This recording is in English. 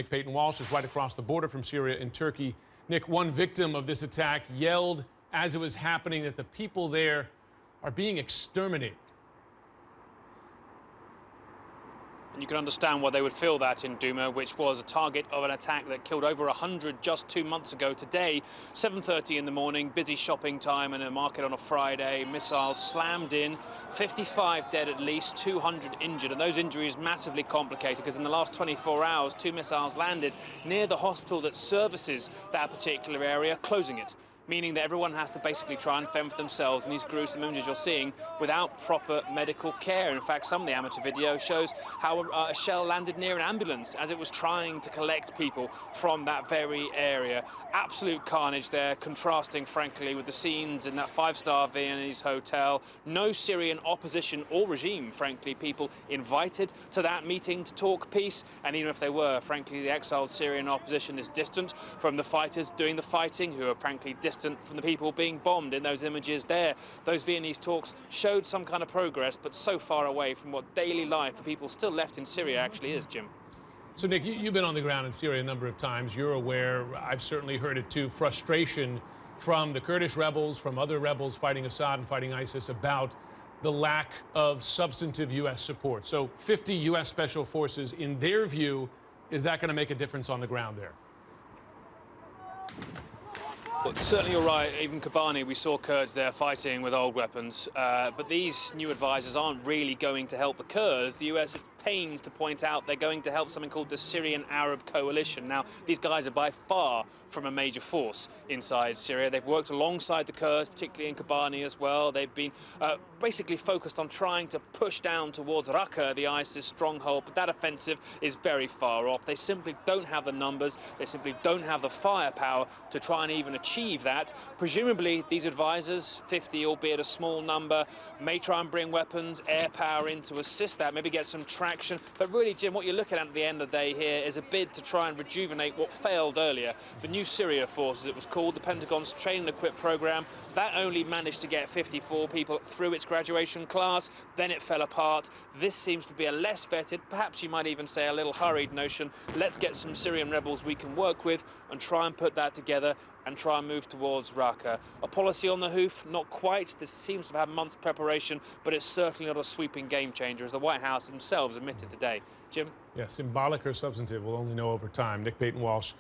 Nick Paton Walsh is right across the border from Syria in Turkey. Nick, one victim of this attack yelled as it was happening that the people there are being exterminated. And you can understand why they would feel that in Douma, which was a target of an attack that killed over 100 just 2 months ago. Today, 7:30 in the morning, busy shopping time in a market on a Friday. Missiles slammed in, 55 dead at least, 200 injured. And those injuries massively complicated because in the last 24 hours, 2 missiles landed near the hospital that services that particular area, closing it, meaning that everyone has to basically try and fend for themselves in these gruesome images you're seeing without proper medical care. In fact, some of the amateur video shows how a shell landed near an ambulance as it was trying to collect people from that very area. Absolute carnage there, contrasting, frankly, with the scenes in that 5-star Viennese hotel. No Syrian opposition or regime, frankly, people invited to that meeting to talk peace. And even if they were, frankly, the exiled Syrian opposition is distant from the fighters doing the fighting, who are frankly distant from the people being bombed in those images there. Those Viennese talks showed some kind of progress, but so far away from what daily life for people still left in Syria actually is, Jim. So, Nick, you've been on the ground in Syria a number of times. You're aware, I've certainly heard it too, frustration from the Kurdish rebels, from other rebels fighting Assad and fighting ISIS about the lack of substantive U.S. support. So 50 U.S. Special Forces, in their view, is that going to make a difference on the ground there? Well, certainly you're right. Even Kobani, we saw Kurds there fighting with old weapons. But these new advisors aren't really going to help the Kurds. The US is pains to point out they're going to help something called the Syrian Arab Coalition. Now, these guys are by far from a major force inside Syria. They've worked alongside the Kurds, particularly in Kobani as well. They've been basically focused on trying to push down towards Raqqa, the ISIS stronghold, but that offensive is very far off. They simply don't have the numbers. They simply don't have the firepower to try and even achieve that. Presumably, these advisors, 50, albeit a small number, may try and bring weapons, air power in to assist that, maybe get some traction. But really, Jim, what you're looking at the end of the day here is a bid to try and rejuvenate what failed earlier. The New Syria Force, as it was called, the Pentagon's train and equip program, that only managed to get 54 people through its graduation class. Then it fell apart. This seems to be a less vetted, perhaps you might even say a little hurried notion. Let's get some Syrian rebels we can work with and try and put that together and try and move towards Raqqa. A policy on the hoof? Not quite. This seems to have had months' preparation, but it's certainly not a sweeping game changer, as the White House themselves admitted today. Jim? Yeah, symbolic or substantive, we'll only know over time. Nick Paton Walsh